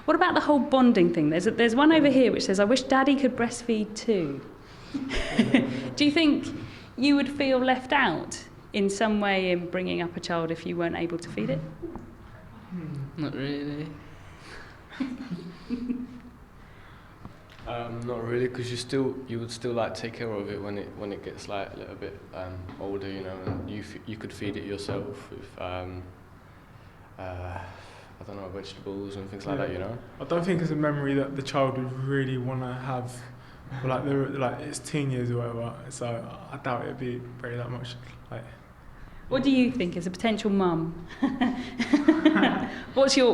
What about the whole bonding thing? There's one over here which says, I wish Daddy could breastfeed too. Do you think you would feel left out in some way in bringing up a child if you weren't able to feed it? Not really. Not really, because you would still like take care of it when it gets like a little bit older, you know, and you could feed it yourself with I don't know, vegetables and things like that, you know. I don't think it's a memory that the child would really want to have. Like it's teen years or whatever, so I doubt it'd be very that much. Like, what do you think as a potential mum? What's your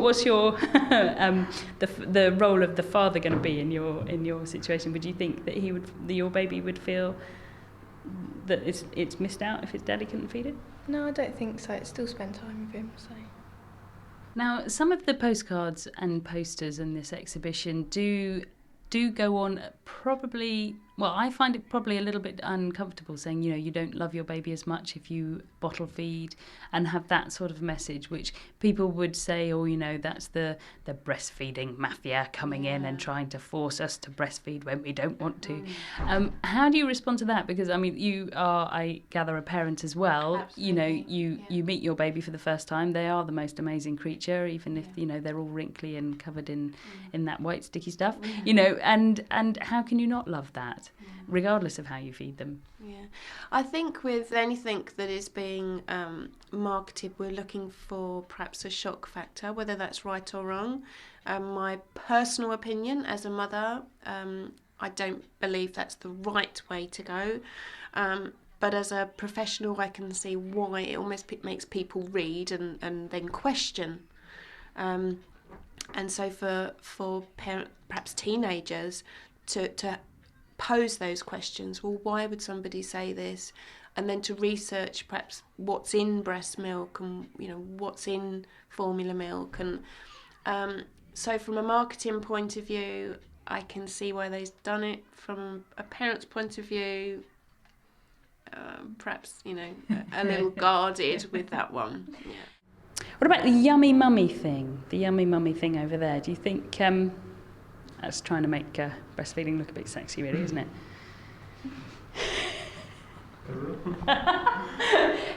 the role of the father going to be in your situation? Would you think that your baby would feel that it's missed out if its daddy couldn't feed it? No, I don't think so. I'd still spend time with him. So. Now, some of the postcards and posters in this exhibition do go on probably, well, I find it probably a little bit uncomfortable saying, you know, you don't love your baby as much if you bottle feed, and have that sort of message, which people would say, oh, you know, that's the breastfeeding mafia coming in and trying to force us to breastfeed when we don't want to. How do you respond to that? Because, I mean, you are, I gather, a parent as well. Absolutely. You know, you meet your baby for the first time. They are the most amazing creature, even if, you know, they're all wrinkly and covered in that white sticky stuff, you know, and how can you not love that, regardless of how you feed them? Yeah, I think with anything that is being marketed, we're looking for perhaps a shock factor, whether that's right or wrong. My personal opinion as a mother, I don't believe that's the right way to go. But as a professional, I can see why it almost makes people read and then question. And so for perhaps teenagers to pose those questions, well, why would somebody say this? And then to research perhaps what's in breast milk and, you know, what's in formula milk. And so from a marketing point of view, I can see why they've done it. From a parent's point of view, perhaps, you know, a little guarded with that one. Yeah. What about the yummy mummy thing? The yummy mummy thing over there. Do you think that's trying to make breastfeeding look a bit sexy, really, isn't it?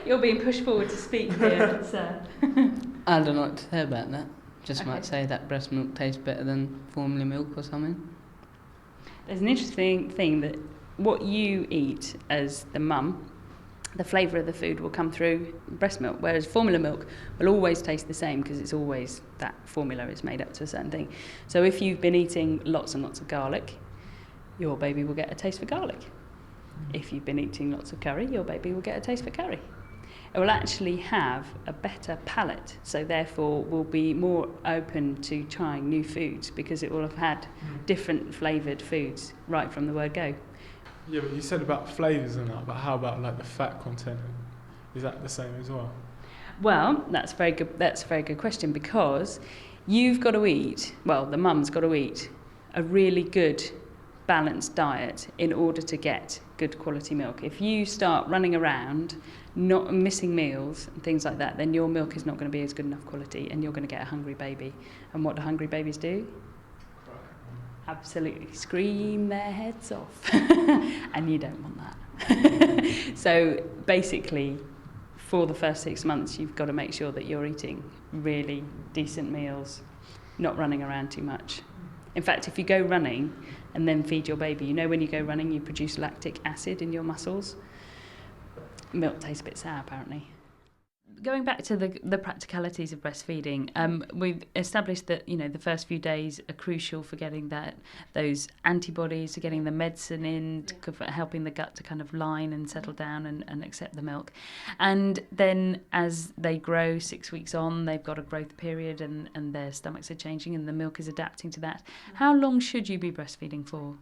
You're being pushed forward to speak here, sir. I don't know what to say about that. Just might say that breast milk tastes better than formula milk or something. There's an interesting thing that what you eat as the mum, the flavour of the food will come through breast milk, whereas formula milk will always taste the same because it's always that formula is made up to a certain thing. So if you've been eating lots and lots of garlic, your baby will get a taste for garlic. If you've been eating lots of curry, your baby will get a taste for curry. It will actually have a better palate, so therefore will be more open to trying new foods because it will have had different flavoured foods right from the word go. Yeah, but you said about flavours and that, but how about like the fat content? Is that the same as well? Well, that's very good. That's a very good question, because you've got to eat. Well, the mum's got to eat a really good, balanced diet in order to get good quality milk. If you start running around, not missing meals and things like that, then your milk is not going to be as good enough quality, and you're going to get a hungry baby. And what do hungry babies do? Absolutely scream their heads off. And you don't want that. So basically, for the first 6 months, you've got to make sure that you're eating really decent meals, not running around too much. In fact, if you go running and then feed your baby, you know when you go running you produce lactic acid in your muscles. Milk tastes a bit sour, apparently. Going back to the practicalities of breastfeeding, we've established that, you know, the first few days are crucial for getting those antibodies, to getting the medicine in, for helping the gut to kind of line and settle down and accept the milk. And then as they grow 6 weeks on, they've got a growth period and their stomachs are changing and the milk is adapting to that. How long should you be breastfeeding for?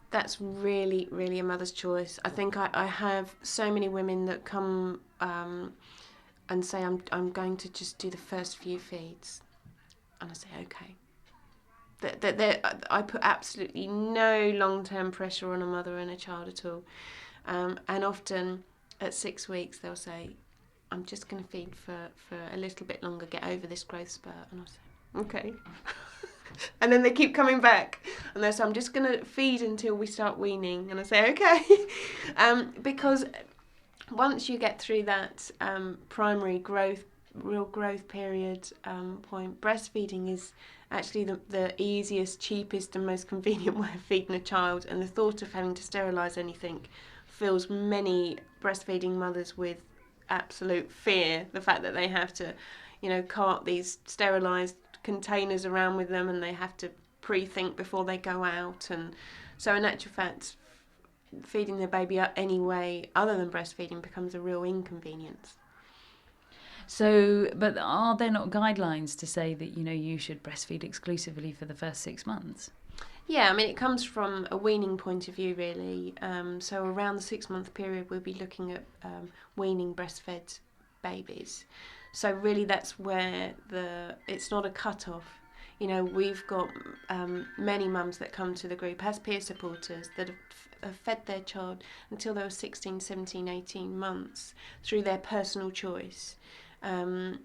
That's really, really a mother's choice. I think I have so many women that come and say, I'm going to just do the first few feeds. And I say, okay. I put absolutely no long-term pressure on a mother and a child at all. And often at 6 weeks, they'll say, I'm just going to feed for a little bit longer, get over this growth spurt. And I'll say, okay. And then they keep coming back. And they say, I'm just going to feed until we start weaning. And I say, okay. Because once you get through that primary growth, real growth period point, breastfeeding is actually the easiest, cheapest and most convenient way of feeding a child. And the thought of having to sterilise anything fills many breastfeeding mothers with absolute fear. The fact that they have to, cart these sterilised containers around with them, and they have to pre-think before they go out. And so in actual fact, feeding the baby up any way other than breastfeeding becomes a real inconvenience. So, but are there not guidelines to say that, you should breastfeed exclusively for the first 6 months? Yeah, I mean, it comes from a weaning point of view, really. So around the 6-month period, we'll be looking at weaning breastfed babies. So really that's where it's not a cut-off. We've got many mums that come to the group as peer supporters that have fed their child until they were 16, 17, 18 months through their personal choice. And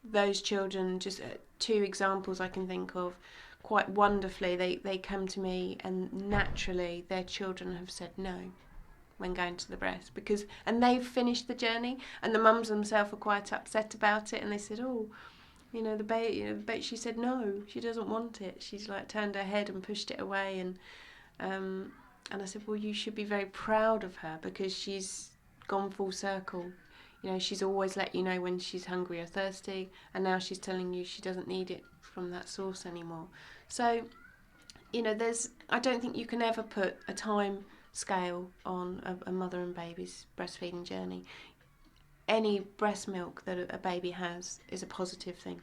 those children, just 2 examples I can think of, quite wonderfully, they come to me and naturally their children have said no when going to the breast, and they've finished the journey, and the mums themselves are quite upset about it, and they said, the baby, she said no, she doesn't want it. She's like turned her head and pushed it away, and I said, well, you should be very proud of her because she's gone full circle. She's always let you know when she's hungry or thirsty, and now she's telling you she doesn't need it from that source anymore. So, I don't think you can ever put a time scale on a mother and baby's breastfeeding journey. Any breast milk that a baby has is a positive thing.